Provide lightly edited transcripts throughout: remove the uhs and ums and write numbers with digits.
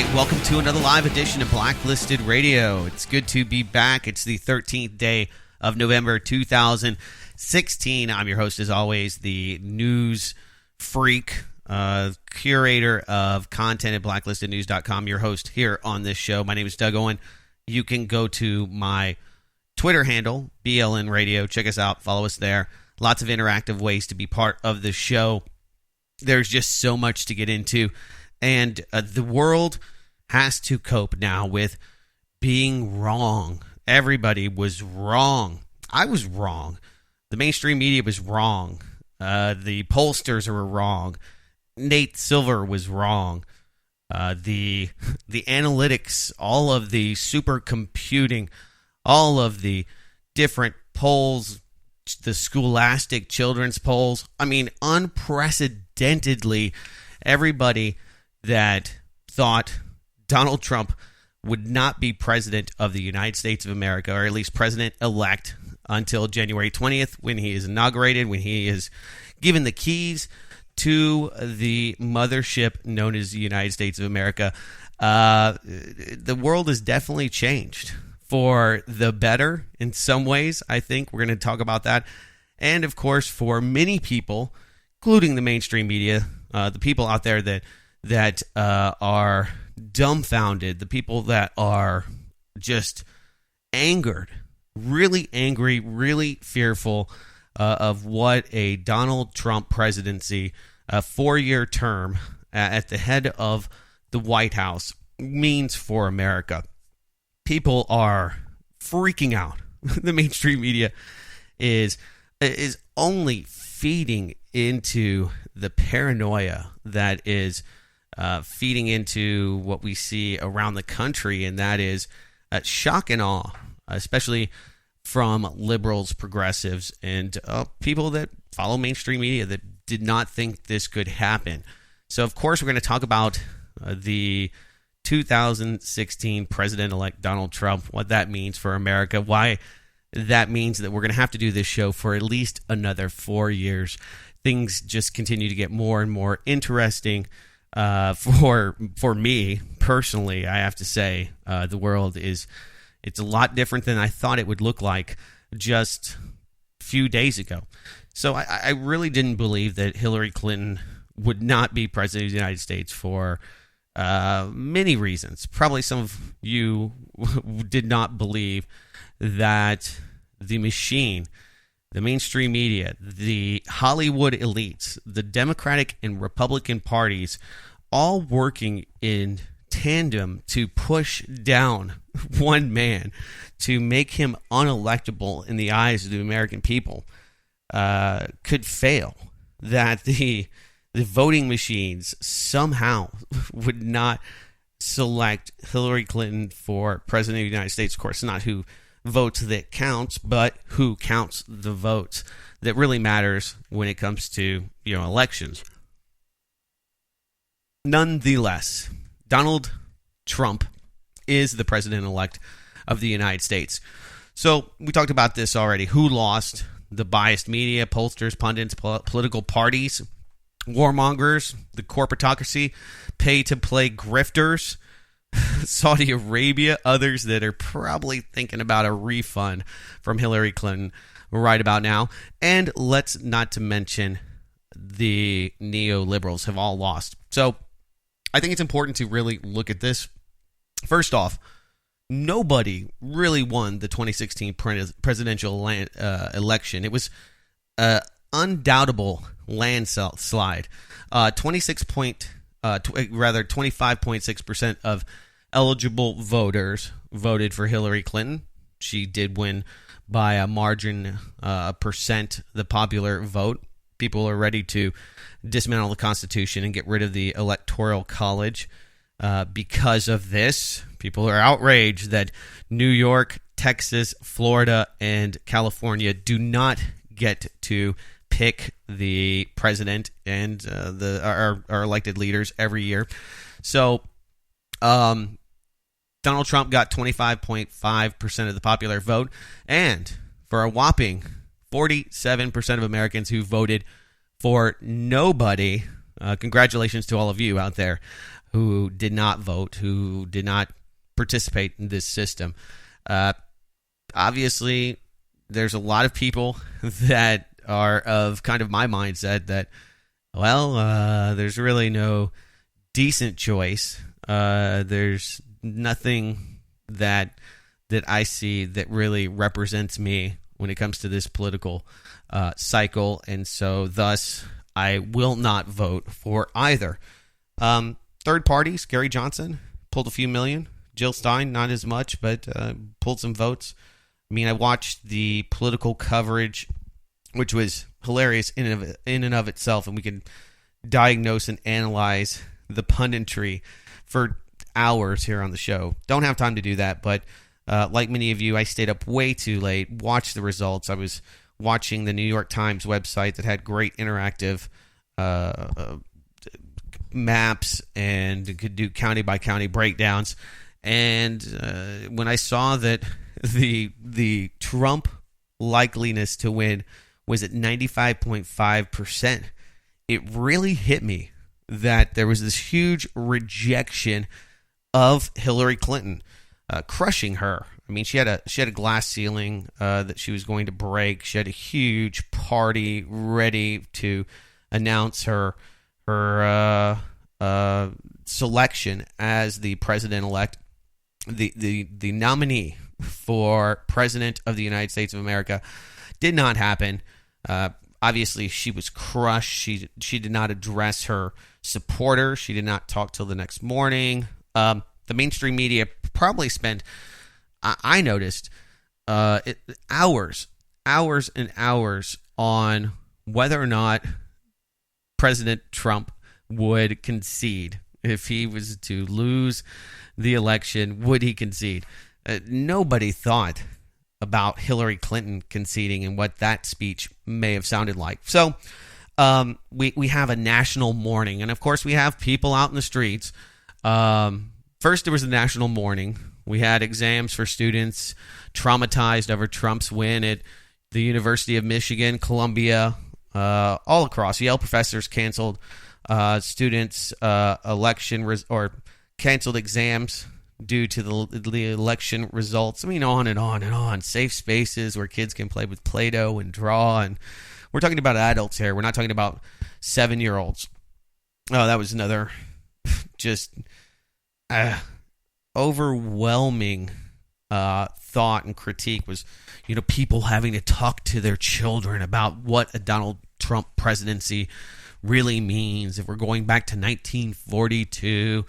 right, welcome to another live edition of Blacklisted Radio. It's good to be back. It's the 13th day of November 2016. I'm your host, as always, the news freak, curator of content at blacklistednews.com, your host here on this show. My name is Doug Owen. You can go to my Twitter handle, BLN Radio. Check us out. Follow us there. Lots of interactive ways to be part of the show. There's just so much to get into. And the world has to cope now with being wrong. Everybody was wrong. I was wrong. The mainstream media was wrong. The pollsters were wrong. Nate Silver was wrong. The analytics, all of the supercomputing, all of the different polls, the Scholastic children's polls. I mean, unprecedentedly, everybody that thought Donald Trump would not be president of the United States of America, or at least president-elect, until January 20th, when he is inaugurated, when he is given the keys to the mothership known as the United States of America. The world has definitely changed for the better in some ways. I think we're going to talk about that. And, of course, for many people, including the mainstream media, the people out there that are dumbfounded, the people that are just angered, really angry, really fearful of what a Donald Trump presidency, a 4-year term at the head of the White House means for America. People are freaking out. The mainstream media is only feeding into the paranoia that is feeding into what we see around the country, and that is shock and awe, especially from liberals, progressives, and people that follow mainstream media that did not think this could happen. So, of course, we're going to talk about the 2016 President-elect Donald Trump, what that means for America, why that means that we're going to have to do this show for at least another 4 years. Things just continue to get more and more interesting. For me personally, I have to say, the world it's a lot different than I thought it would look like just a few days ago. So I really didn't believe that Hillary Clinton would not be president of the United States for many reasons. Probably some of you did not believe that the machine, the mainstream media, the Hollywood elites, the Democratic and Republican parties, all working in tandem to push down one man, to make him unelectable in the eyes of the American people, could fail. That the voting machines somehow would not select Hillary Clinton for president of the United States. Of course, not who votes that counts, but who counts the votes that really matters when it comes to, elections. Nonetheless, Donald Trump is the president-elect of the United States. So we talked about this already. Who lost? The biased media, pollsters, pundits, political parties, warmongers, the corporatocracy, pay-to-play grifters, Saudi Arabia, others that are probably thinking about a refund from Hillary Clinton right about now. And let's not to mention the neoliberals have all lost. So I think it's important to really look at this. First off, nobody really won the 2016 presidential election. It was an undoubtable landslide. 25.6% of eligible voters voted for Hillary Clinton. She did win by a margin, a percent, the popular vote. People are ready to dismantle the Constitution and get rid of the Electoral College because of this. People are outraged that New York, Texas, Florida, and California do not get to pick the president and our elected leaders every year. So Donald Trump got 25.5% of the popular vote, and for a whopping 47% of Americans who voted for nobody, congratulations to all of you out there who did not vote, who did not participate in this system. Obviously, there's a lot of people that are of kind of my mindset that, well, there's really no decent choice. There's nothing that I see that really represents me when it comes to this political cycle, and so thus I will not vote for either. Third parties, Gary Johnson pulled a few million. Jill Stein, not as much, but pulled some votes. I mean, I watched the political coverage, which was hilarious in and of itself, and we can diagnose and analyze the punditry for hours here on the show. Don't have time to do that, but like many of you, I stayed up way too late, watched the results. I was watching the New York Times website that had great interactive maps and could do county-by-county breakdowns. And when I saw that the Trump likeliness to win was at 95.5%, it really hit me that there was this huge rejection of Hillary Clinton, crushing her. I mean, she had a glass ceiling that she was going to break. She had a huge party ready to announce her selection as the president-elect, the nominee for president of the United States of America. Did not happen. Obviously, she was crushed. She did not address her supporter. She did not talk till the next morning. The mainstream media probably spent, I noticed, hours and hours on whether or not President Trump would concede. If he was to lose the election, would he concede? Nobody thought about Hillary Clinton conceding and what that speech may have sounded like. So we have a national mourning, and of course we have people out in the streets. First, there was a national mourning. We had exams for students traumatized over Trump's win at the University of Michigan, Columbia, all across. Yale professors canceled students' election or canceled exams due to the election results. I mean, on and on and on. Safe spaces where kids can play with Play-Doh and draw. And we're talking about adults here. We're not talking about 7-year-olds. Oh, that was another just overwhelming thought and critique was, people having to talk to their children about what a Donald Trump presidency really means. If we're going back to 1942,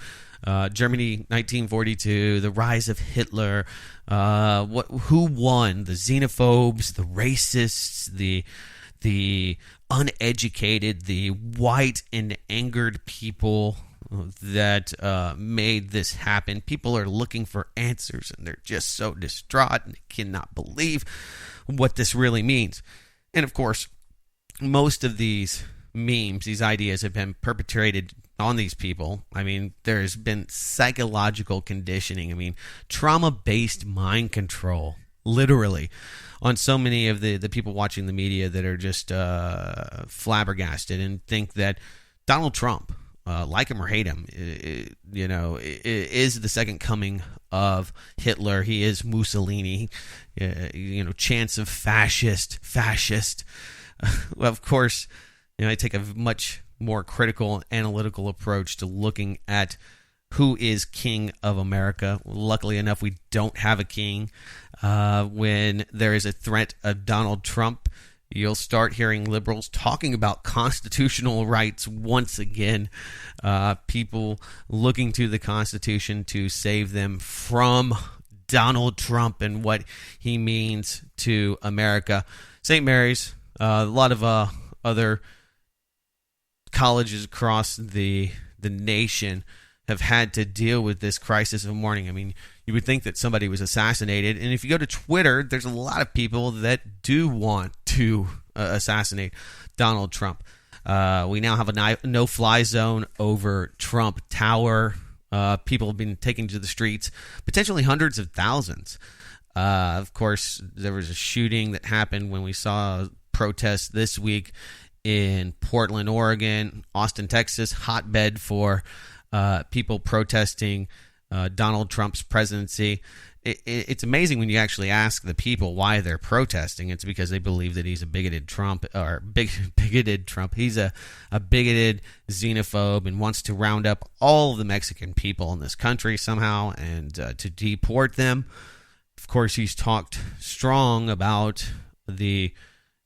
Germany 1942, the rise of Hitler, who won? The xenophobes, the racists, the uneducated, the white and angered people that made this happen. People are looking for answers, and they're just so distraught and cannot believe what this really means. And of course, most of these memes, these ideas have been perpetrated on these people. I mean, there's been psychological conditioning. I mean, trauma-based mind control, literally, on so many of the people watching the media that are just flabbergasted and think that Donald Trump, like him or hate him, is the second coming of Hitler. He is Mussolini, chants of fascist. Well, of course, I take a much more critical, analytical approach to looking at who is king of America. Luckily enough, we don't have a king. When there is a threat of Donald Trump, you'll start hearing liberals talking about constitutional rights once again. People looking to the Constitution to save them from Donald Trump and what he means to America. St. Mary's, a lot of other colleges across the nation have had to deal with this crisis of mourning. I mean, you would think that somebody was assassinated, and if you go to Twitter, there's a lot of people that do want to assassinate Donald Trump. We now have a no-fly zone over Trump Tower. People have been taken to the streets, potentially hundreds of thousands. Of course, there was a shooting that happened when we saw protests this week in Portland, Oregon, Austin, Texas, hotbed for people protesting Donald Trump's presidency. It's amazing when you actually ask the people why they're protesting. It's because they believe that he's a bigoted Trump. He's a bigoted xenophobe and wants to round up all of the Mexican people in this country somehow and to deport them. Of course, he's talked strong about the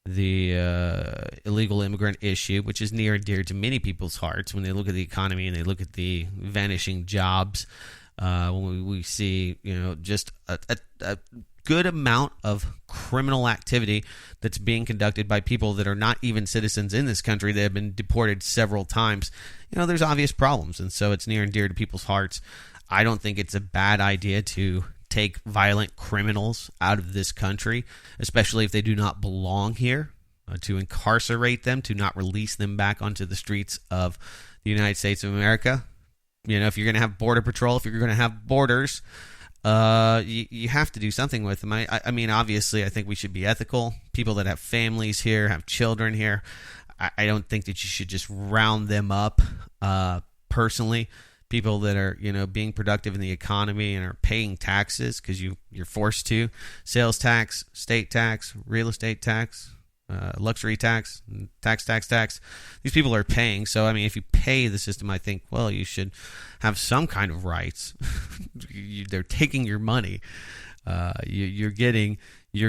illegal immigrant issue, which is near and dear to many people's hearts when they look at the economy and they look at the vanishing jobs. When we see, just a good amount of criminal activity that's being conducted by people that are not even citizens in this country that have been deported several times, there's obvious problems. And so it's near and dear to people's hearts. I don't think it's a bad idea to take violent criminals out of this country, especially if they do not belong here, to incarcerate them, to not release them back onto the streets of the United States of America. If you're going to have border patrol, if you're going to have borders, you have to do something with them. I mean, obviously, I think we should be ethical. People that have families here, have children here, I don't think that you should just round them up personally. People that are, being productive in the economy and are paying taxes because you're forced to. Sales tax, state tax, real estate tax, luxury tax, tax. These people are paying. So, I mean, if you pay the system, I think, well, you should have some kind of rights. They're taking your money. You're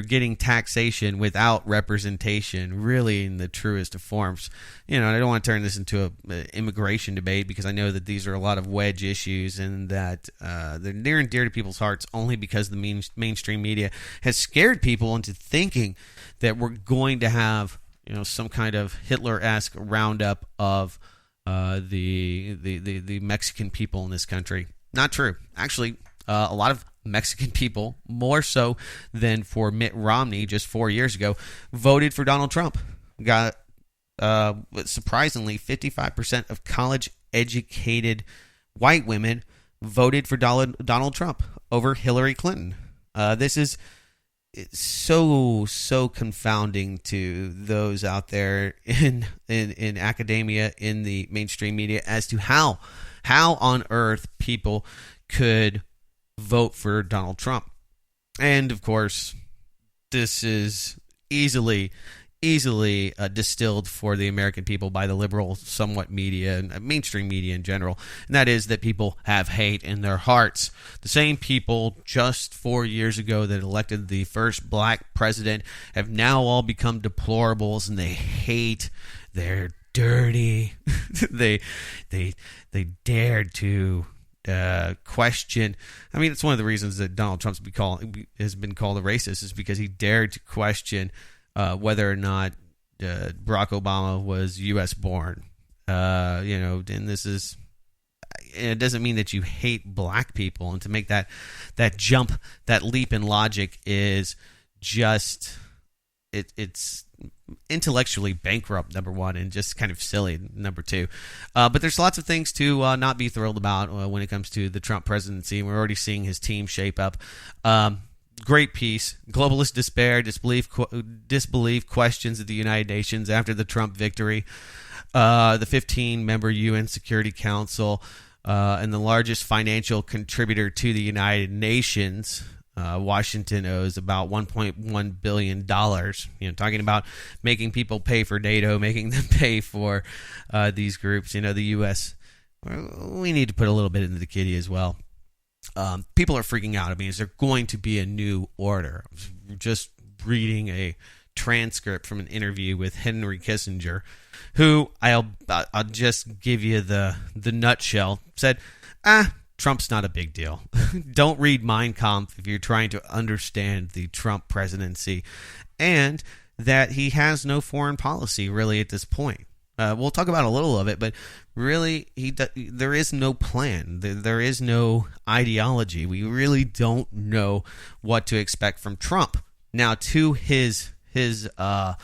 getting taxation without representation, really in the truest of forms. I don't want to turn this into an immigration debate because I know that these are a lot of wedge issues and that they're near and dear to people's hearts only because the mainstream media has scared people into thinking that we're going to have some kind of Hitler-esque roundup of the Mexican people in this country. Not true. Actually, a lot of Mexican people, more so than for Mitt Romney just 4 years ago, voted for Donald Trump. Got surprisingly 55% of college-educated white women voted for Donald Trump over Hillary Clinton. This is so confounding to those out there in academia, in the mainstream media, as to how on earth people could vote for Donald Trump. And of course, this is easily distilled for the American people by the liberal somewhat media and mainstream media in general, and that is that people have hate in their hearts. The same people just 4 years ago that elected the first black president have now all become deplorables, and they hate, they're dirty, they dared to question. I mean, it's one of the reasons that Donald Trump's has been called a racist, is because he dared to question whether or not Barack Obama was U.S. born. And this is, it doesn't mean that you hate black people, and to make that jump, that leap in logic is just it's intellectually bankrupt, number one, and just kind of silly, number two. But there's lots of things to not be thrilled about when it comes to the Trump presidency. We're already seeing his team shape up. Great piece. Globalist despair, disbelief questions at the United Nations after the Trump victory. The 15-member UN Security Council and the largest financial contributor to the United Nations, Washington owes about $1.1 billion. Talking about making people pay for NATO, making them pay for these groups. The U.S., we need to put a little bit into the kitty as well. People are freaking out. I mean, is there going to be a new order? Just reading a transcript from an interview with Henry Kissinger, who I'll just give you the nutshell, said, Trump's not a big deal. Don't read Mein Kampf if you're trying to understand the Trump presidency, and that he has no foreign policy really at this point. We'll talk about a little of it, but really, there is no plan. There is no ideology. We really don't know what to expect from Trump. Now, to his I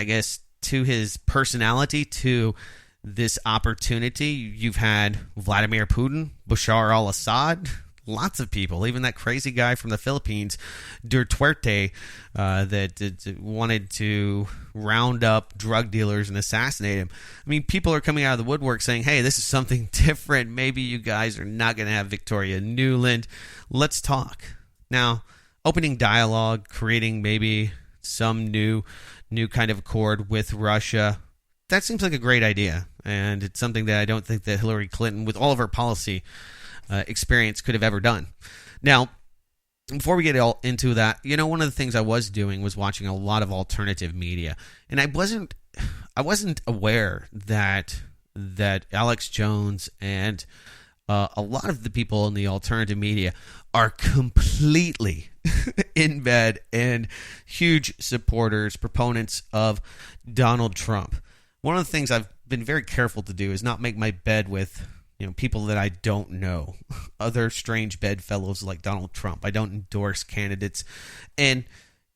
guess, to his personality, to this opportunity, you've had Vladimir Putin, Bashar al-Assad, lots of people, even that crazy guy from the Philippines, Duterte, that wanted to round up drug dealers and assassinate him. I mean, people are coming out of the woodwork saying, hey, this is something different. Maybe you guys are not going to have Victoria Nuland. Let's talk. Now, opening dialogue, creating maybe some new kind of accord with Russia, that seems like a great idea. And it's something that I don't think that Hillary Clinton, with all of her policy experience, could have ever done. Now, before we get all into that, one of the things I was doing was watching a lot of alternative media, and I wasn't aware that Alex Jones and a lot of the people in the alternative media are completely in bed and huge supporters, proponents of Donald Trump. One of the things I've been very careful to do is not make my bed with people that I don't know, other strange bedfellows like Donald Trump. I don't endorse candidates. And,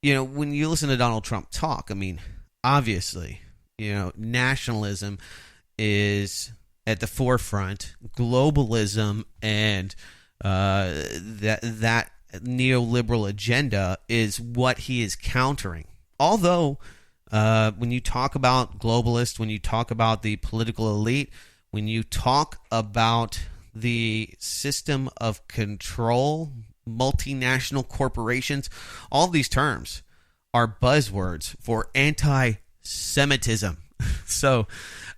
when you listen to Donald Trump talk, I mean, obviously, nationalism is at the forefront. Globalism and that neoliberal agenda is what he is countering. Although, when you talk about globalists, when you talk about the political elite, when you talk about the system of control, multinational corporations, all these terms are buzzwords for anti-Semitism. So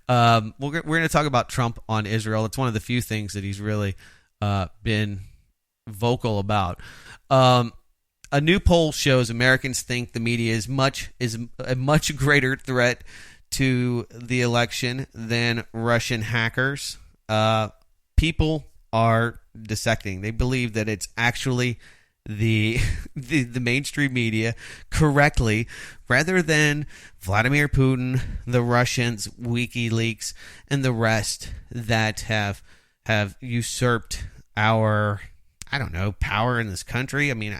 we're going to talk about Trump on Israel. It's one of the few things that he's really been vocal about. A new poll shows Americans think the media is a much greater threat to the election than Russian hackers. People are dissecting. They believe that it's actually the mainstream media correctly, rather than Vladimir Putin, the Russians, WikiLeaks, and the rest that have usurped our, power in this country. I mean,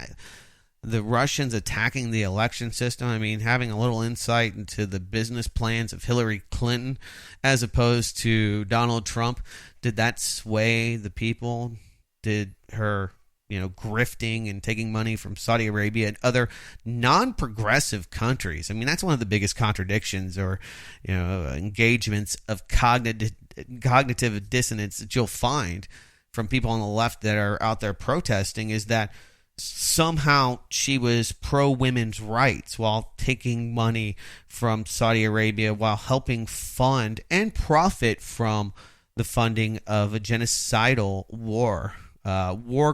the Russians attacking the election system. I mean, having a little insight into the business plans of Hillary Clinton as opposed to Donald Trump. Did that sway the people? Did her, grifting and taking money from Saudi Arabia and other non-progressive countries? I mean, that's one of the biggest contradictions or, engagements of cognitive dissonance that you'll find from people on the left that are out there protesting, is that somehow she was pro-women's rights while taking money from Saudi Arabia, while helping fund and profit from the funding of a genocidal war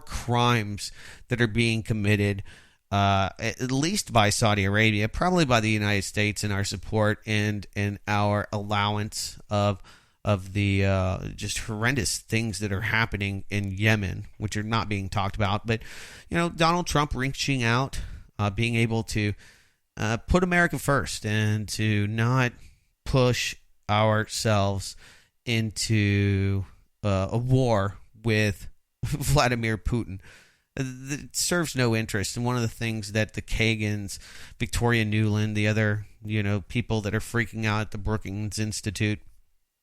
crimes that are being committed at least by Saudi Arabia, probably by the United States, in our support and our allowance of the just horrendous things that are happening in Yemen, which are not being talked about. But, Donald Trump reaching out, being able to put America first and to not push ourselves into a war with Vladimir Putin. It serves no interest. And one of the things that the Kagans, Victoria Nuland, the other, people that are freaking out at the Brookings Institute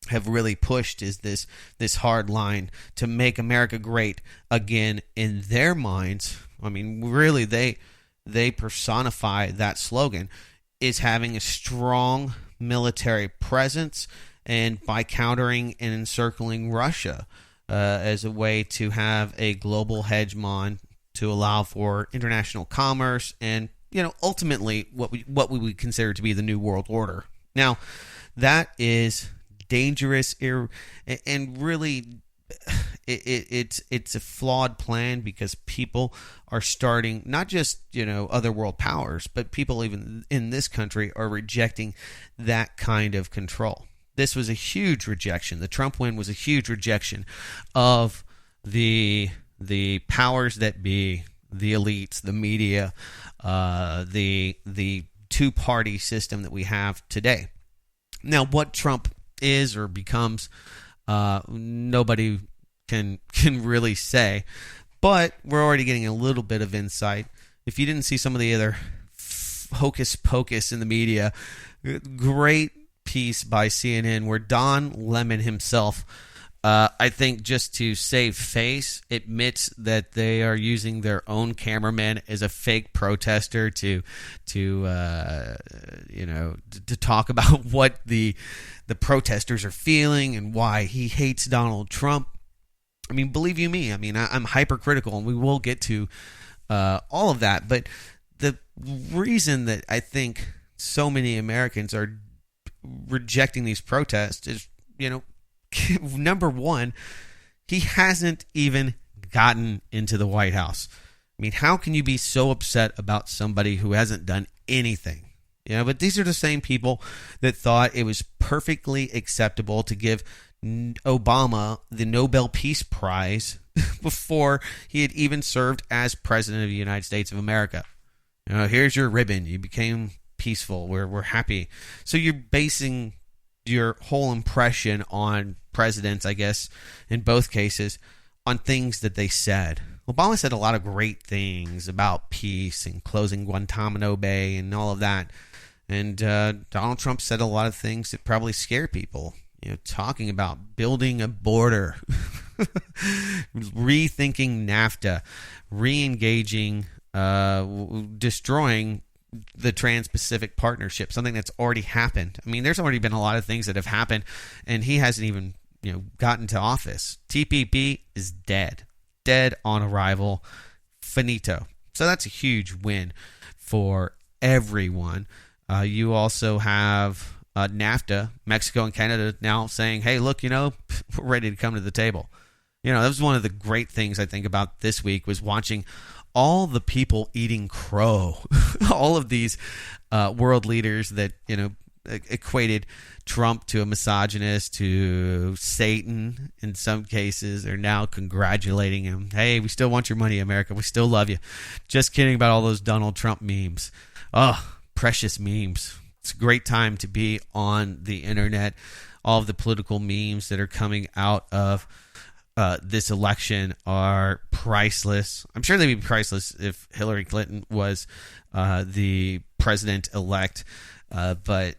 have really pushed is this hard line to make America great again in their minds. I mean, really, they personify that slogan, is having a strong military presence, and by countering and encircling Russia as a way to have a global hegemon to allow for international commerce and, ultimately what we would consider to be the New World Order. Now, that is dangerous, and really it's a flawed plan, because people are starting, not just other world powers, but people even in this country are rejecting that kind of control. This was a huge rejection. The Trump win was a huge rejection of the powers that be, the elites, the media, the two-party system that we have today. Now, what Trump is or becomes, nobody can really say, but we're already getting a little bit of insight. If you didn't see some of the other hocus pocus in the media, great piece by CNN where Don Lemon himself I think just to save face, admits that they are using their own cameraman as a fake protester to talk about what the protesters are feeling and why he hates Donald Trump. I mean, believe you me, I'm hypercritical, and we will get to all of that. But the reason that I think so many Americans are rejecting these protests is, number one, he hasn't even gotten into the White House. I mean, how can you be so upset about somebody who hasn't done anything? But these are the same people that thought it was perfectly acceptable to give Obama the Nobel Peace Prize before he had even served as president of the United States of America. Here's your ribbon. You became peaceful. We're happy. So you're basing your whole impression on presidents, I guess, in both cases, on things that they said. Obama said a lot of great things about peace and closing Guantanamo Bay and all of that. And Donald Trump said a lot of things that probably scare people. Talking about building a border, rethinking NAFTA, re-engaging, destroying the Trans-Pacific Partnership, something that's already happened. I mean, there's already been a lot of things that have happened, and he hasn't even, gotten to office. TPP is dead on arrival, finito. So that's a huge win for everyone. You also have NAFTA, Mexico and Canada now saying, hey, look, we're ready to come to the table. That was one of the great things I think about this week, was watching all the people eating crow, all of these world leaders that, equated Trump to a misogynist, to Satan in some cases, are now congratulating him. Hey, we still want your money, America. We still love you. Just kidding about all those Donald Trump memes. Oh, precious memes. It's a great time to be on the internet. All of the political memes that are coming out of this election are priceless. I'm sure they'd be priceless if Hillary Clinton was the president-elect. But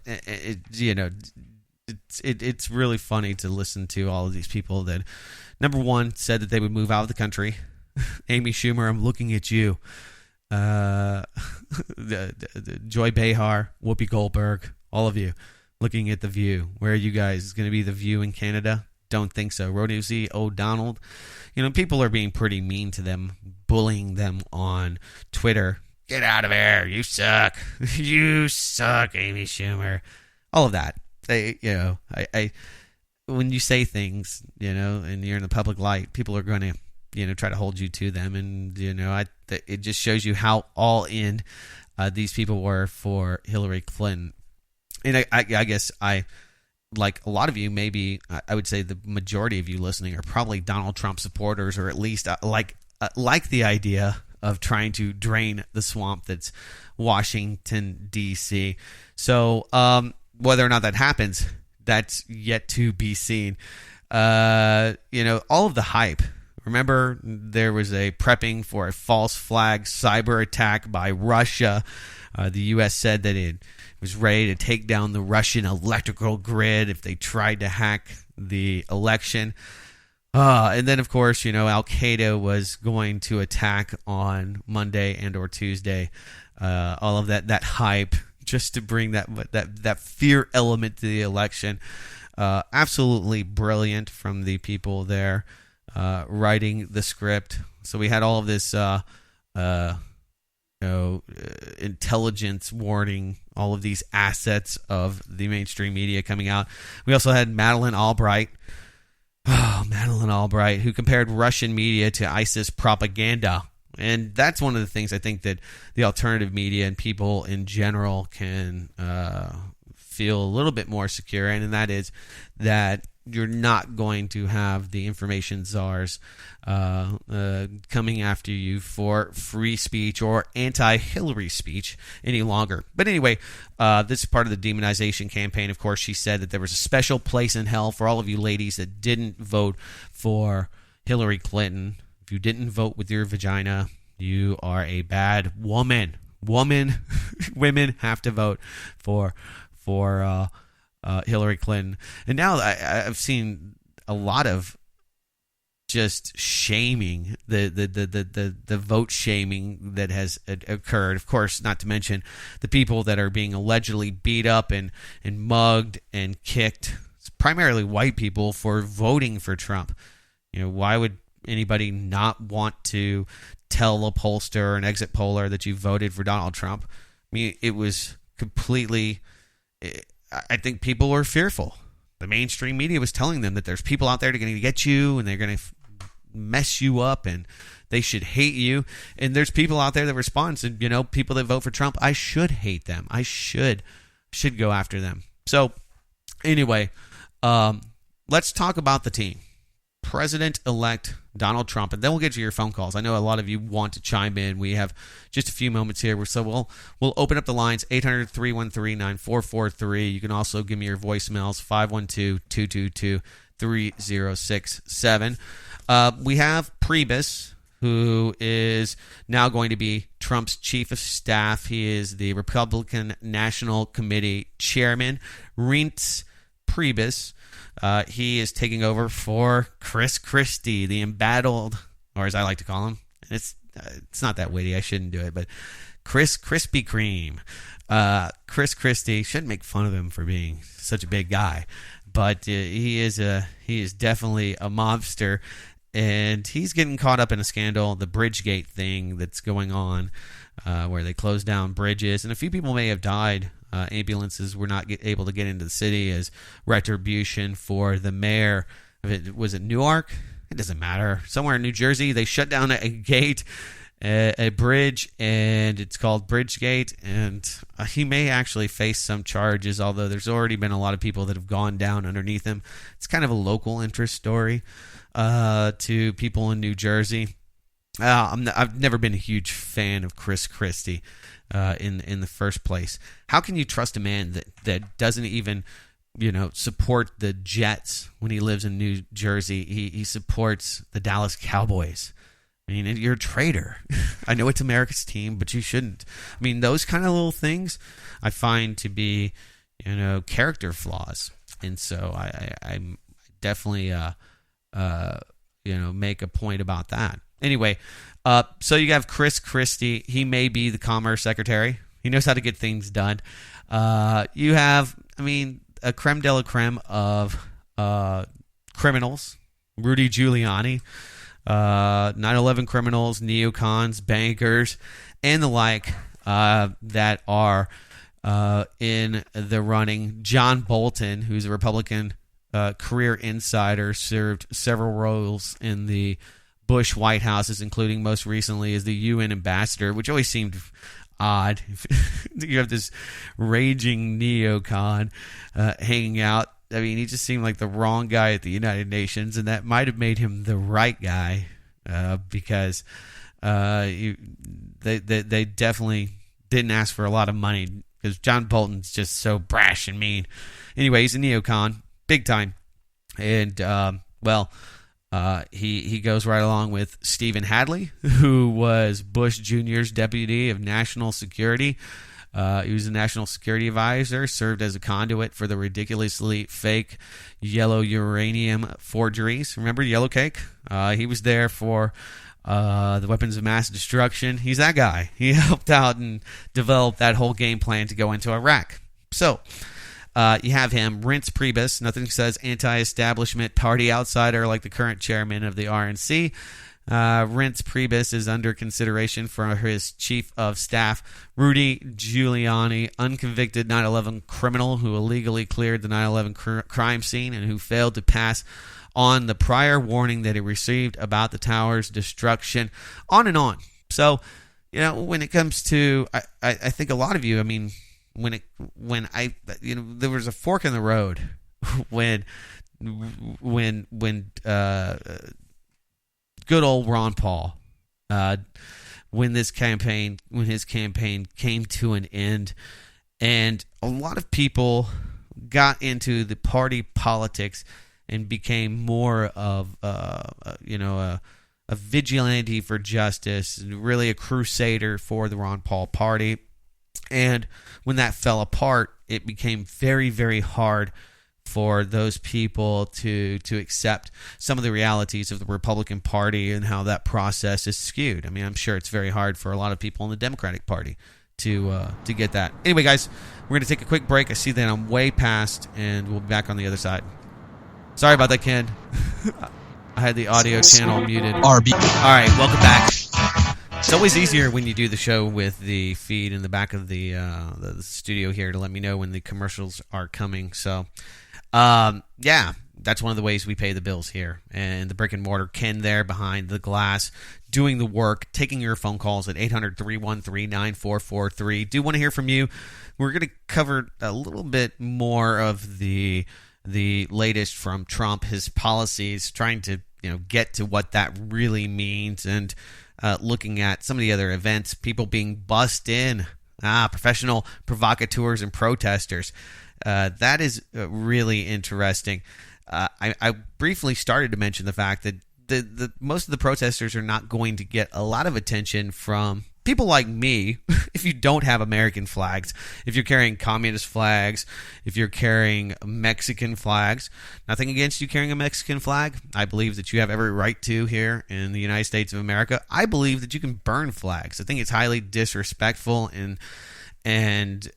it's really funny to listen to all of these people that, number one, said that they would move out of the country. Amy Schumer, I'm looking at you. Joy Behar, Whoopi Goldberg, all of you looking at The View. Where are you guys? Is going to be The View in Canada? Don't think so. Rosie O'Donnell. People are being pretty mean to them, bullying them on Twitter. Get out of there. You suck. You suck, Amy Schumer. All of that. When you say things, and you're in the public light, people are going to, try to hold you to them. And, it just shows you how all in these people were for Hillary Clinton. And I guess like a lot of you, maybe I would say the majority of you listening are probably Donald Trump supporters, or at least like the idea of trying to drain the swamp that's Washington, D.C. So whether or not that happens, that's yet to be seen. All of the hype. Remember, there was a prepping for a false flag cyber attack by Russia. The U.S. said that it was ready to take down the Russian electrical grid if they tried to hack the election. And then, of course, Al-Qaeda was going to attack on Monday and or Tuesday. All of that hype just to bring that fear element to the election. Absolutely brilliant from the people there writing the script. So we had all of this intelligence warning, all of these assets of the mainstream media coming out. We also had Madeleine Albright, who compared Russian media to ISIS propaganda. And that's one of the things I think that the alternative media and people in general can feel a little bit more secure in, and that is that you're not going to have the information czars coming after you for free speech or anti-Hillary speech any longer. But anyway, this is part of the demonization campaign. Of course, she said that there was a special place in hell for all of you ladies that didn't vote for Hillary Clinton. If you didn't vote with your vagina, you are a bad woman. Women have to vote for Hillary Clinton. And now I've seen a lot of just shaming, the vote shaming that has occurred. Of course, not to mention the people that are being allegedly beat up and mugged and kicked. It's primarily white people for voting for Trump. Why would anybody not want to tell a pollster or an exit poller that you voted for Donald Trump? I mean, it was completely... I think people were fearful. The mainstream media was telling them that there's people out there that are going to get you and they're going to mess you up and they should hate you. And there's people out there that respond to, people that vote for Trump. I should hate them. I should go after them. So anyway, let's talk about the team. President-elect Donald Trump, and then we'll get to your phone calls. I know a lot of you want to chime in. We have just a few moments here, so we'll open up the lines, 800-313-9443. You can also give me your voicemails, 512-222-3067. We have Priebus, who is now going to be Trump's chief of staff. He is the Republican National Committee chairman, Reince Priebus. He is taking over for Chris Christie, the embattled, or as I like to call him. It's not that witty. I shouldn't do it, but Chris Krispy Kreme. Chris Christie, shouldn't make fun of him for being such a big guy, but he is definitely a mobster, and he's getting caught up in a scandal, the Bridgegate thing that's going on, where they closed down bridges, and a few people may have died. Ambulances were not able to get into the city as retribution for the mayor. Was it Newark? It doesn't matter. Somewhere in New Jersey, they shut down a gate, a bridge, and it's called Bridgegate. And he may actually face some charges, although there's already been a lot of people that have gone down underneath him. It's kind of a local interest story to people in New Jersey. I've never been a huge fan of Chris Christie. In the first place. How can you trust a man that doesn't even, support the Jets when he lives in New Jersey? He supports the Dallas Cowboys. I mean, you're a traitor. I know it's America's team, but you shouldn't. I mean, those kind of little things I find to be, character flaws. And so I definitely, make a point about that. Anyway, so you have Chris Christie. He may be the Commerce Secretary. He knows how to get things done. You have, a creme de la creme of criminals. Rudy Giuliani, 9/11 criminals, neocons, bankers, and the like that are in the running. John Bolton, who's a Republican career insider, served several roles in the Bush White Houses, including most recently as the UN ambassador, which always seemed odd. You have this raging neocon hanging out. I mean, he just seemed like the wrong guy at the United Nations, and that might have made him the right guy because they definitely didn't ask for a lot of money because John Bolton's just so brash and mean. Anyway, he's a neocon, big time, and he goes right along with Stephen Hadley, who was Bush Jr.'s deputy of national security. He was a national security advisor, served as a conduit for the ridiculously fake yellow uranium forgeries. Remember Yellow Cake? He was there for the weapons of mass destruction. He's that guy. He helped out and developed that whole game plan to go into Iraq. So you have him, Reince Priebus. Nothing says anti-establishment party outsider like the current chairman of the RNC. Reince Priebus is under consideration for his chief of staff, Rudy Giuliani, unconvicted 9/11 criminal who illegally cleared the 9/11 crime scene and who failed to pass on the prior warning that he received about the tower's destruction, on and on. So, when it comes to, I think a lot of you, there was a fork in the road when good old Ron Paul, when his campaign came to an end, and a lot of people got into the party politics and became more of a vigilante for justice, really a crusader for the Ron Paul party. And when that fell apart, it became very, very hard for those people to accept some of the realities of the Republican Party and how that process is skewed. I mean, I'm sure it's very hard for a lot of people in the Democratic Party to get that. Anyway, guys, we're going to take a quick break. I see that I'm way past, and we'll be back on the other side. Sorry about that, Ken. I had the audio channel muted. RB. All right, welcome back. It's always easier when you do the show with the feed in the back of the studio here to let me know when the commercials are coming. So, yeah, that's one of the ways we pay the bills here. And the brick and mortar, Ken there behind the glass, doing the work, taking your phone calls at 800-313-9443. Do want to hear from you. We're going to cover a little bit more of the latest from Trump, his policies, trying to get to what that really means, and looking at some of the other events, people being bussed in, professional provocateurs and protesters. That is really interesting. I briefly started to mention the fact that the most of the protesters are not going to get a lot of attention from people like me if you don't have American flags, if you're carrying communist flags, if you're carrying Mexican flags. Nothing against you carrying a Mexican flag. I believe that you have every right to here in the United States of America. I believe that you can burn flags. I think it's highly disrespectful and it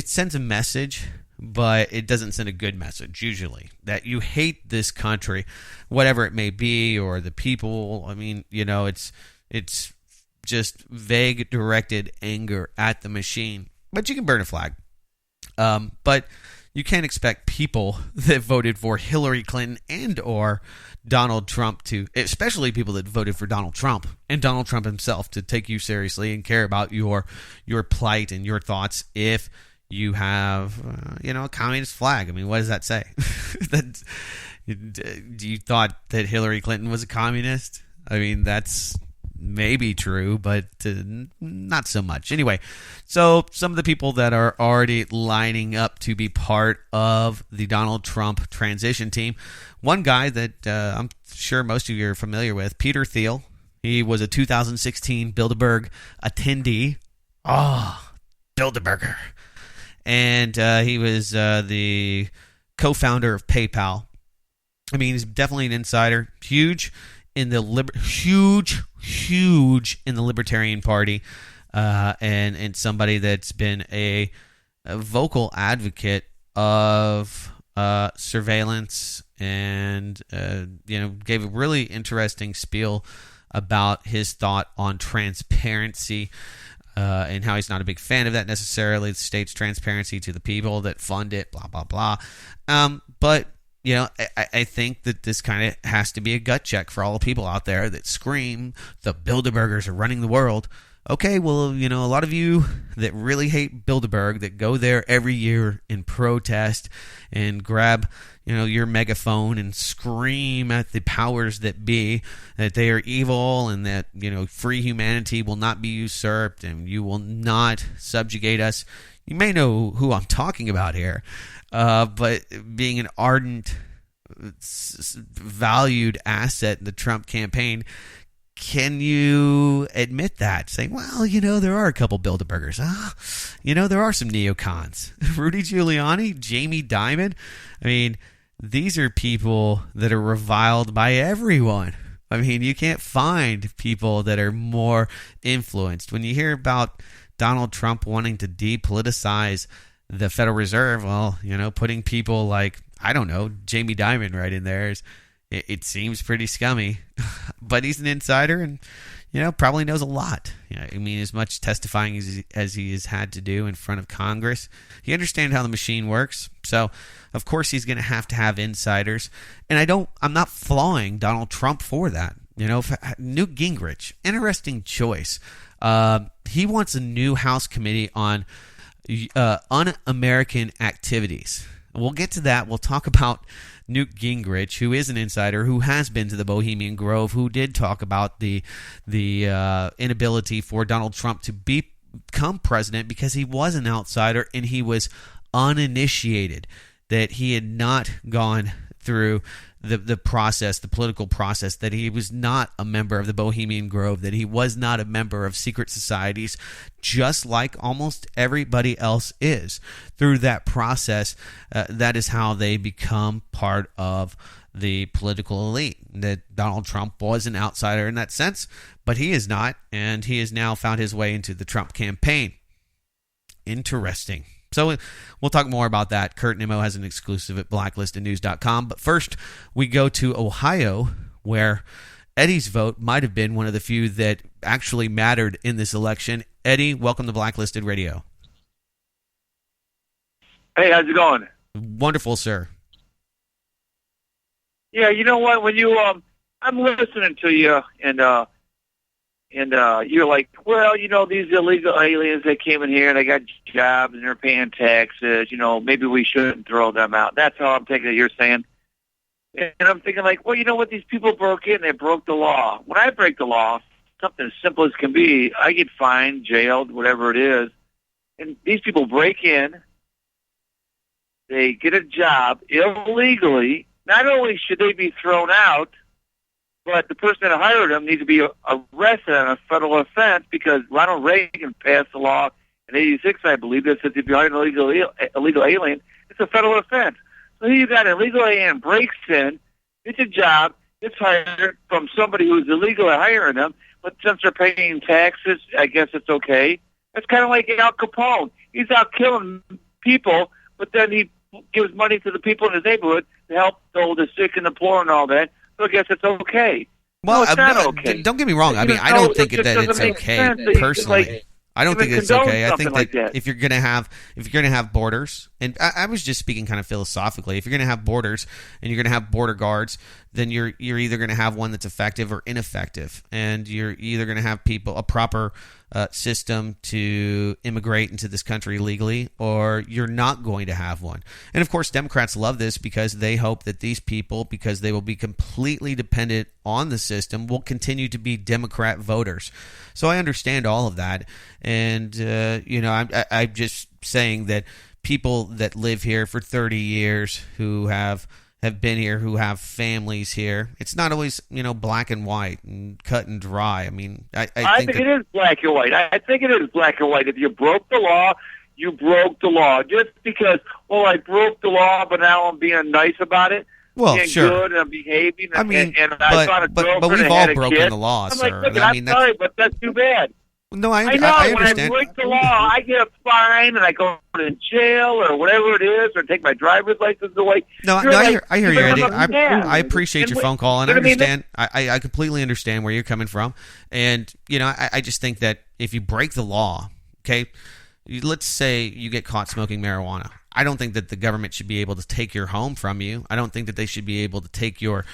sends a message, but it doesn't send a good message, usually, that you hate this country, whatever it may be, or the people. I mean, it's just vague, directed anger at the machine. But you can burn a flag. But you can't expect people that voted for Hillary Clinton and or Donald Trump to, especially people that voted for Donald Trump and Donald Trump himself, to take you seriously and care about your plight and your thoughts if you have, a communist flag. I mean, what does that say? You thought that Hillary Clinton was a communist? I mean, that's maybe true, but not so much. Anyway, so some of the people that are already lining up to be part of the Donald Trump transition team. One guy that I'm sure most of you are familiar with, Peter Thiel. He was a 2016 Bilderberg attendee. Bilderberger. And he was the co-founder of PayPal. I mean, he's definitely an insider. Huge in the Libertarian Party, and somebody that's been a vocal advocate of surveillance, and gave a really interesting spiel about his thought on transparency. And how he's not a big fan of that necessarily. The state's transparency to the people that fund it, blah, blah, blah. But, I think that this kind of has to be a gut check for all the people out there that scream the Bilderbergers are running the world. Okay, well, a lot of you that really hate Bilderberg, that go there every year and protest and grab, your megaphone and scream at the powers that be that they are evil and that, free humanity will not be usurped and you will not subjugate us. You may know who I'm talking about here, but being an ardent, valued asset in the Trump campaign, can you admit that? Saying, well, there are a couple Bilderbergers. There are some neocons. Rudy Giuliani, Jamie Dimon. I mean, these are people that are reviled by everyone. I mean, you can't find people that are more influenced. When you hear about Donald Trump wanting to depoliticize the Federal Reserve, well, putting people like, I don't know, Jamie Dimon right in there it seems pretty scummy, but he's an insider and, probably knows a lot. I mean, as much testifying as he has had to do in front of Congress, he understands how the machine works. So, of course, he's going to have insiders. And I'm not flawing Donald Trump for that. Newt Gingrich, interesting choice. He wants a new House committee on un-American activities. We'll get to that. We'll talk about Newt Gingrich, who is an insider, who has been to the Bohemian Grove, who did talk about the inability for Donald Trump to become president because he was an outsider and he was uninitiated, that he had not gone through the process, the political process, that he was not a member of the Bohemian Grove, that he was not a member of secret societies, just like almost everybody else is. Through that process, that is how they become part of the political elite. That Donald Trump was an outsider in that sense, but he is not, and he has now found his way into the Trump campaign. Interesting. So we'll talk more about that. Kurt Nimmo has an exclusive at blacklistednews.com. But first, we go to Ohio, where Eddie's vote might have been one of the few that actually mattered in this election. Eddie, welcome to Blacklisted Radio. Hey, how's it going? Wonderful, sir. Yeah, you know what? When you I'm listening to you, and you're like, well, these illegal aliens, they came in here and they got jobs and they're paying taxes. Maybe we shouldn't throw them out. That's how I'm taking it. You're saying, and I'm thinking like, well, you know what? These people broke in. They broke the law. When I break the law, something as simple as can be, I get fined, jailed, whatever it is. And these people break in. They get a job illegally. Not only should they be thrown out, but the person that hired them needs to be arrested on a federal offense, because Ronald Reagan passed the law in '86, I believe, that says if you hire an illegal alien, it's a federal offense. So here you got an illegal alien breaks in, gets a job, gets hired from somebody who's illegally hiring them, but since they're paying taxes, I guess it's okay. It's kind of like Al Capone. He's out killing people, but then he gives money to the people in his neighborhood to help the sick and the poor and all that. So I guess it's okay. Well, no, it's not okay. Don't get me wrong. I mean, I don't think that it's okay personally. I don't think it's okay. I think that if you're gonna have borders, and I was just speaking kind of philosophically, if you're gonna have borders and you're gonna have border guards, then you're either gonna have one that's effective or ineffective, and you're either gonna have a proper system to immigrate into this country legally, or you're not going to have one. And of course, Democrats love this because they hope that these people, because they will be completely dependent on the system, will continue to be Democrat voters. So I understand all of that, and I'm just saying that people that live here for 30 years who have been here, who have families here, it's not always black and white and cut and dry. I mean, I think it is black and white. I think it is black and white. If you broke the law, you broke the law. Just because, I broke the law, but now I'm being nice about it. Well, being sure. good and behaving. I mean, and I found a girlfriend but we've and all had a broken kid. the law, I'm sir. like, I'm sorry, but that's too bad. No, I know. understand. When I break the law, I get a fine and I go to jail or whatever it is, or take my driver's license away. I hear you, Eddie. I appreciate your phone call, and I understand. I completely understand where you're coming from, and I just think that if you break the law, okay, let's say you get caught smoking marijuana. I don't think that the government should be able to take your home from you. I don't think that they should be able to take your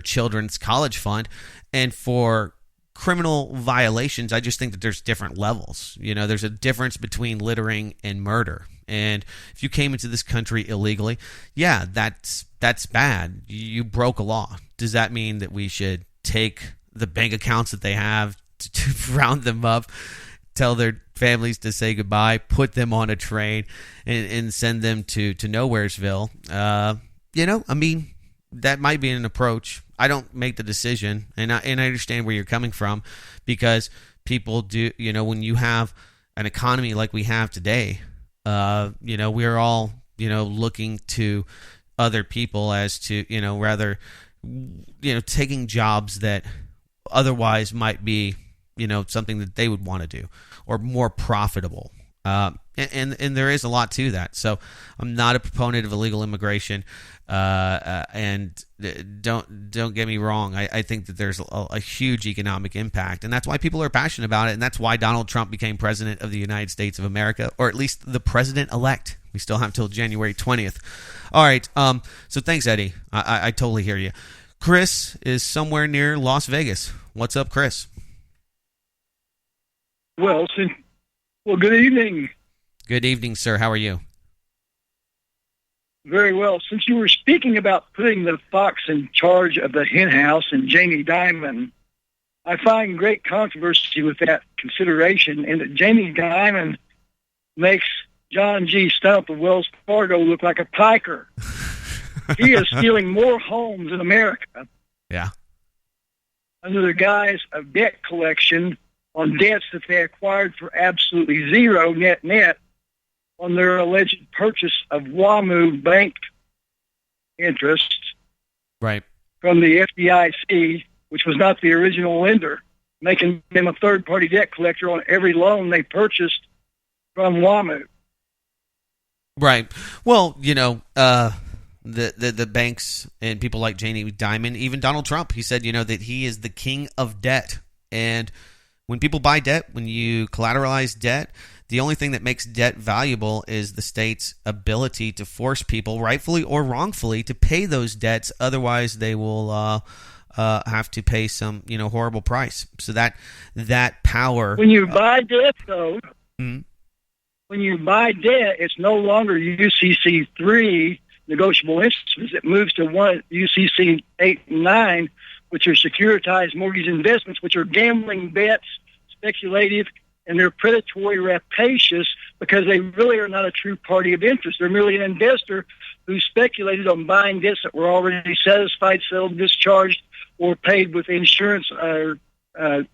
children's college fund. And for criminal violations, I just think that there's different levels. There's a difference between littering and murder. And if you came into this country illegally, yeah, that's bad. You broke a law. Does that mean that we should take the bank accounts that they have to round them up, tell their families to say goodbye, put them on a train, and send them to Nowheresville? I mean, that might be an approach. I don't make the decision, and I understand where you're coming from, because people do. When you have an economy like we have today, we're all looking to other people as to rather taking jobs that otherwise might be something that they would want to do, or more profitable. And there is a lot to that. So I'm not a proponent of illegal immigration. And don't get me wrong. I think that there's a huge economic impact, and that's why people are passionate about it. And that's why Donald Trump became president of the United States of America, or at least the president-elect. We still have till January 20th. All right. So thanks, Eddie. I totally hear you. Chris is somewhere near Las Vegas. What's up, Chris? Well, good evening. Good evening, sir. How are you? Very well. Since you were speaking about putting the fox in charge of the hen house and Jamie Dimon, I find great controversy with that consideration, and that Jamie Dimon makes John G. Stump of Wells Fargo look like a piker. He is stealing more homes in America. Yeah. Under the guise of debt collection on debts that they acquired for absolutely zero net on their alleged purchase of WAMU bank interest Right. from the FDIC, which was not the original lender, making them a third-party debt collector on every loan they purchased from WAMU. Right. Well, the banks and people like Jamie Dimon, even Donald Trump, he said, that he is the king of debt. And when people buy debt, when you collateralize debt, the only thing that makes debt valuable is the state's ability to force people, rightfully or wrongfully, to pay those debts. Otherwise, they will have to pay some, horrible price. So that power. When you buy debt, though, Mhm. when you buy debt, it's no longer UCC 3 negotiable instruments. It moves to UCC 8 and 9, which are securitized mortgage investments, which are gambling bets, speculative, and they're predatory, rapacious, because they really are not a true party of interest. They're merely an investor who speculated on buying debts that were already satisfied, sold, discharged, or paid with insurance or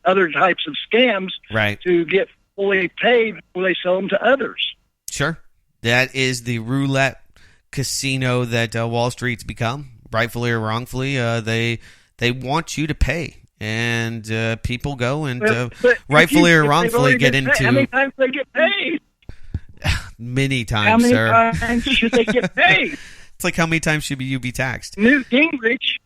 other types of scams Right. to get fully paid before they sell them to others. Sure. That is the roulette casino that Wall Street's become, rightfully or wrongfully. They want you to pay. And people go and But rightfully or if they've wrongfully already get been into paid, how many times they get paid? many How times, many sir. times should they get paid? It's like how many times should you be taxed? Newt Gingrich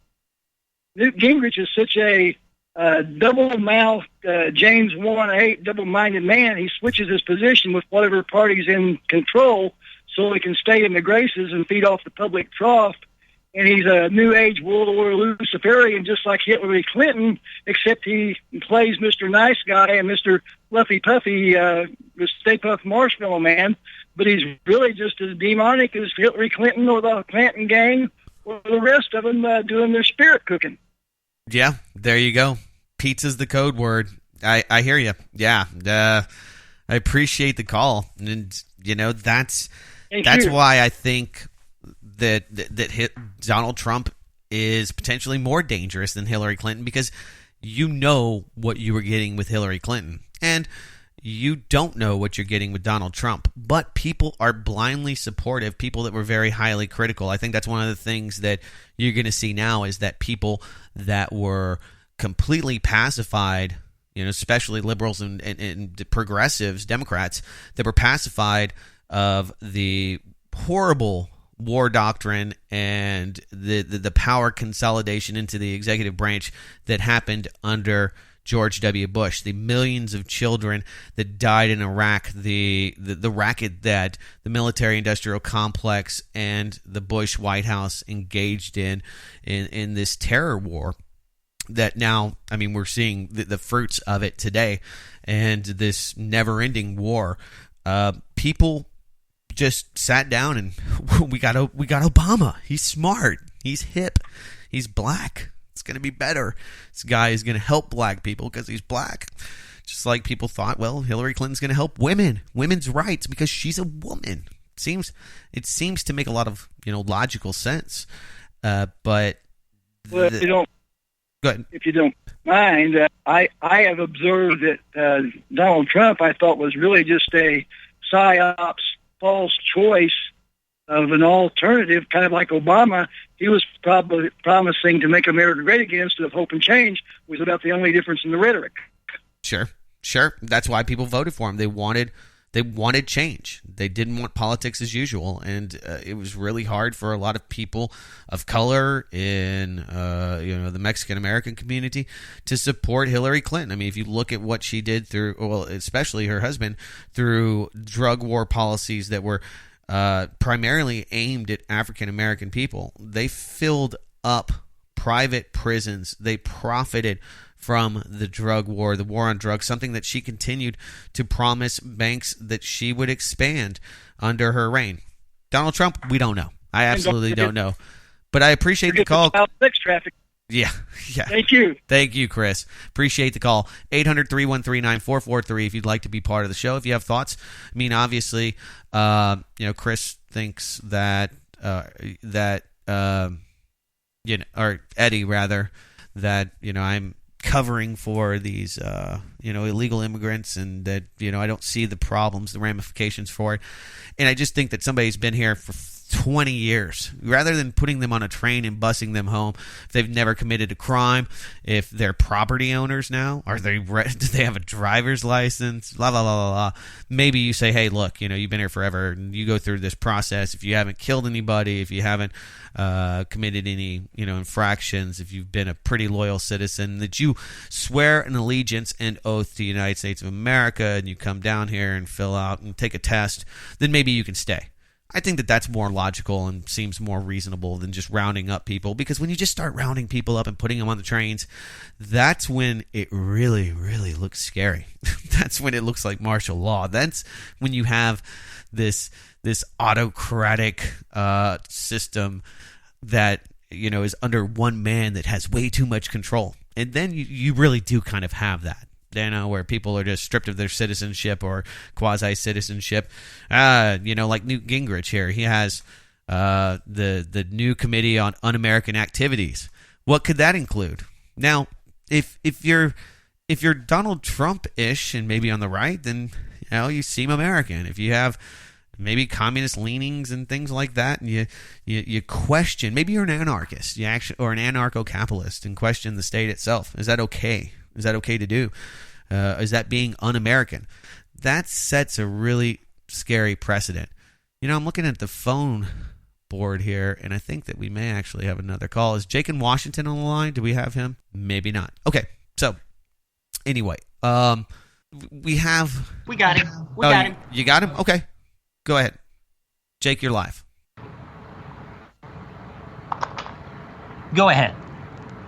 is such a double-mouthed, James 1-8, double-minded man. He switches his position with whatever party's in control so he can stay in the graces and feed off the public trough. And he's a New Age World War Luciferian, just like Hillary Clinton, except he plays Mr. Nice Guy and Mr. Fluffy Puffy, the Stay Puft Marshmallow Man. But he's really just as demonic as Hillary Clinton or the Clinton gang or the rest of them doing their spirit cooking. Yeah, there you go. Pizza's the code word. I hear you. Yeah, I appreciate the call, and that's why I think that Donald Trump is potentially more dangerous than Hillary Clinton, because you know what you were getting with Hillary Clinton, and you don't know what you're getting with Donald Trump. But people are blindly supportive, people that were very highly critical. I think that's one of the things that you're going to see now is that people that were completely pacified, especially liberals and progressives, Democrats, that were pacified of the horrible war doctrine and the power consolidation into the executive branch that happened under George W. Bush, the millions of children that died in Iraq, the racket that the military-industrial complex and the Bush White House engaged in this terror war that now, we're seeing the fruits of it today, and this never-ending war. People just sat down and we got Obama. He's smart. He's hip. He's black. It's going to be better. This guy is going to help black people because he's black. Just like people thought, well, Hillary Clinton's going to help women's rights because she's a woman. It seems to make a lot of logical sense. But if you don't, go ahead. If you don't mind, I have observed that Donald Trump, I thought, was really just a psyops, false choice of an alternative, kind of like Obama. He was probably promising to make America great again instead of hope and change, was about the only difference in the rhetoric. Sure. That's why people voted for him. They wanted change. They didn't want politics as usual, and it was really hard for a lot of people of color in the Mexican American community to support Hillary Clinton. If you look at what she did through, well, especially her husband, through drug war policies that were primarily aimed at African American people, they filled up private prisons. They profited from the drug war, the war on drugs, something that she continued to promise banks that she would expand under her reign. Donald Trump, we don't know. I absolutely don't know. But I appreciate the call. Child sex trafficking. Yeah. Thank you. Thank you, Chris. Appreciate the call. 800-313-9443 if you'd like to be part of the show. If you have thoughts. Obviously, Chris thinks that or Eddie rather, that I'm covering for these illegal immigrants, and that I don't see the problems, the ramifications for it. And I just think that somebody's been here for 20 years, rather than putting them on a train and busing them home, if they've never committed a crime, if they're property owners now, do they have a driver's license, blah blah blah blah blah. Maybe you say, hey, look, you've been here forever, and you go through this process. If you haven't killed anybody, if you haven't committed any infractions, if you've been a pretty loyal citizen, that you swear an allegiance and oath to the United States of America, and you come down here and fill out and take a test, then maybe you can stay. I think that that's more logical and seems more reasonable than just rounding up people, because when you just start rounding people up and putting them on the trains, that's when it really, really looks scary. That's when it looks like martial law. That's when you have this autocratic system that is under one man that has way too much control. And then you really do kind of have that. Where people are just stripped of their citizenship or quasi-citizenship. Like Newt Gingrich here. He has the new Committee on Un-American Activities. What could that include? Now, if you're Donald Trump-ish and maybe on the right, then you seem American. If you have maybe communist leanings and things like that, and you question, maybe you're an anarchist, or an anarcho-capitalist, and question the state itself. Is that okay? Is that okay to do? Is that being un-American? That sets a really scary precedent. I'm looking at the phone board here, and I think that we may actually have another call. Is Jake in Washington on the line? Do we have him? Maybe not. Okay, so anyway, we got him. We got him. You got him? Okay, go ahead. Jake, you're live. Go ahead.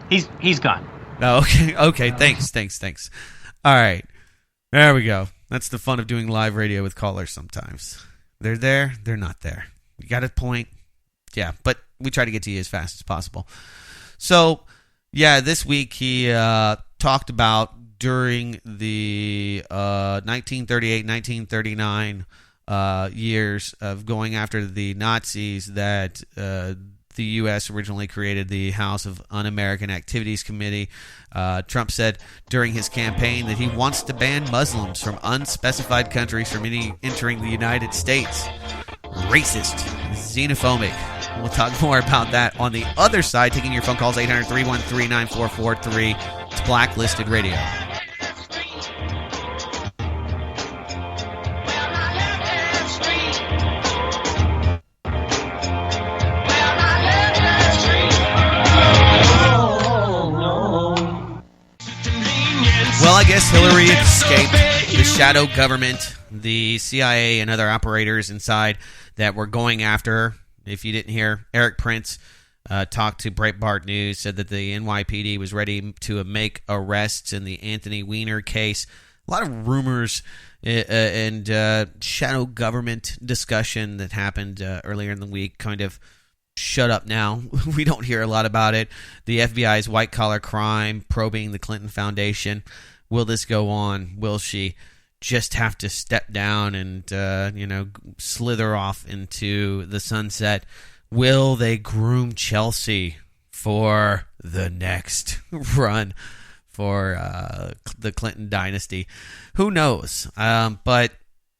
He's gone. Oh, okay. Thanks. All right. There we go. That's the fun of doing live radio with callers sometimes. They're there, they're not there. You got a point? Yeah, but we try to get to you as fast as possible. So, yeah, this week he talked about during the 1938-1939 years of going after the Nazis that the U.S. originally created the House of Un-American Activities Committee. Trump said during his campaign that he wants to ban Muslims from unspecified countries from entering the United States. Racist, xenophobic. We'll talk more about that on the other side. Taking your phone calls, 800-313-9443. It's Blacklisted Radio. Well, I guess Hillary escaped the shadow government, the CIA and other operators inside that were going after her. If you didn't hear, Eric Prince talked to Breitbart News, said that the NYPD was ready to make arrests in the Anthony Weiner case. A lot of rumors and shadow government discussion that happened earlier in the week kind of shut up now. We don't hear a lot about it. The FBI's white-collar crime probing the Clinton Foundation. Will this go on? Will she just have to step down and, slither off into the sunset? Will they groom Chelsea for the next run for the Clinton dynasty? Who knows? But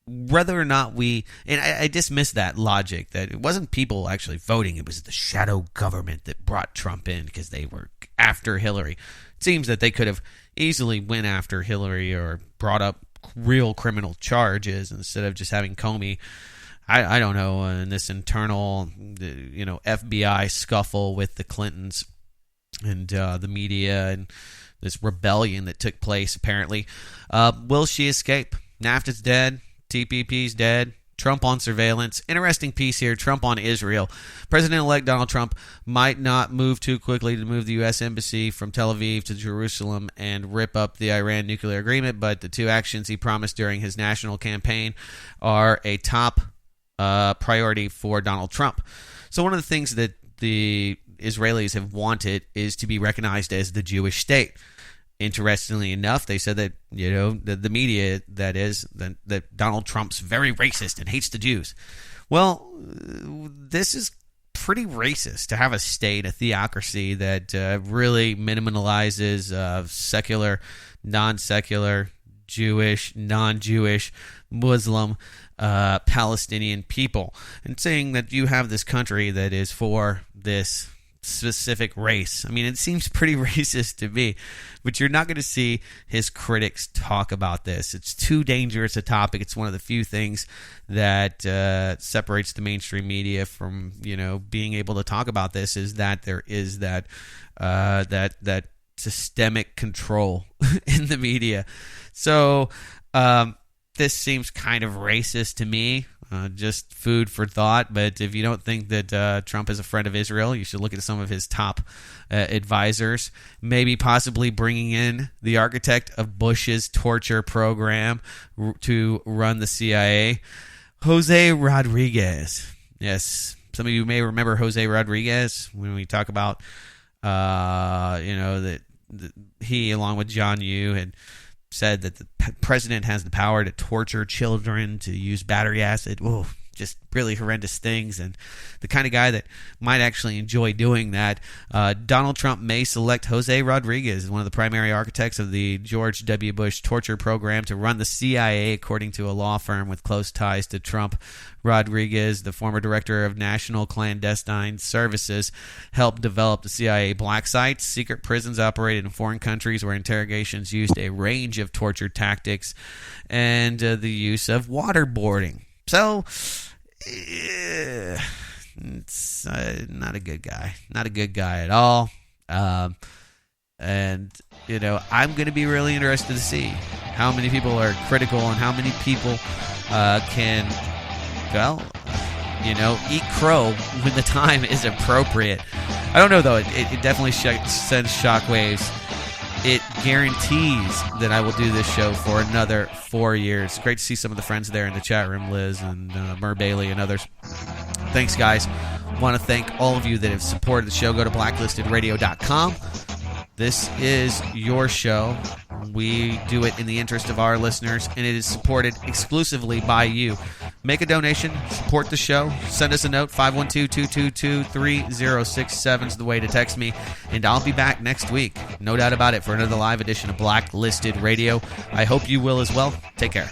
whether or not and I dismiss that logic that it wasn't people actually voting, it was the shadow government that brought Trump in because they were after Hillary. It seems that they could have easily went after Hillary or brought up real criminal charges instead of just having Comey, I don't know, in this internal, FBI scuffle with the Clintons and the media and this rebellion that took place apparently. Will she escape? NAFTA's dead. TPP's dead. Trump on surveillance. Interesting piece here. Trump on Israel. President-elect Donald Trump might not move too quickly to move the U.S. Embassy from Tel Aviv to Jerusalem and rip up the Iran nuclear agreement, but the two actions he promised during his national campaign are a top priority for Donald Trump. So one of the things that the Israelis have wanted is to be recognized as the Jewish state. Interestingly enough, they said that, the media, that is, that Donald Trump's very racist and hates the Jews. Well, this is pretty racist to have a state, a theocracy that really minimalizes secular, non-secular, Jewish, non-Jewish, Muslim, Palestinian people, and saying that you have this country that is for this specific race. I mean, it seems pretty racist to me, but you're not going to see his critics talk about this. It's too dangerous a topic. It's one of the few things that separates the mainstream media from, being able to talk about this, is that there is that systemic control in the media. So this seems kind of racist to me. Just food for thought. But if you don't think that Trump is a friend of Israel, you should look at some of his top advisors. Maybe possibly bringing in the architect of Bush's torture program to run the CIA, Jose Rodriguez. Yes, some of you may remember Jose Rodriguez when we talk about, that he, along with John Yoo, had said that the president has the power to torture children, to use battery acid. Whoa, just really horrendous things, and the kind of guy that might actually enjoy doing that. Donald Trump may select Jose Rodriguez as one of the primary architects of the George W. Bush torture program to run the CIA, according to a law firm with close ties to Trump. Rodriguez, the former director of National Clandestine Services, helped develop the CIA black sites, secret prisons operated in foreign countries where interrogations used a range of torture tactics, and the use of waterboarding. So, it's not a good guy. Not a good guy at all. And, I'm going to be really interested to see how many people are critical and how many people can, eat crow when the time is appropriate. I don't know, though. It definitely sends shockwaves. It guarantees that I will do this show for another 4 years. Great to see some of the friends there in the chat room, Liz and Mer Bailey and others. Thanks, guys. Want to thank all of you that have supported the show. Go to blacklistedradio.com. This is your show. We do it in the interest of our listeners, and it is supported exclusively by you. Make a donation, support the show, send us a note. 512-222-3067 is the way to text me, and I'll be back next week, no doubt about it, for another live edition of Blacklisted Radio. I hope you will as well. Take care.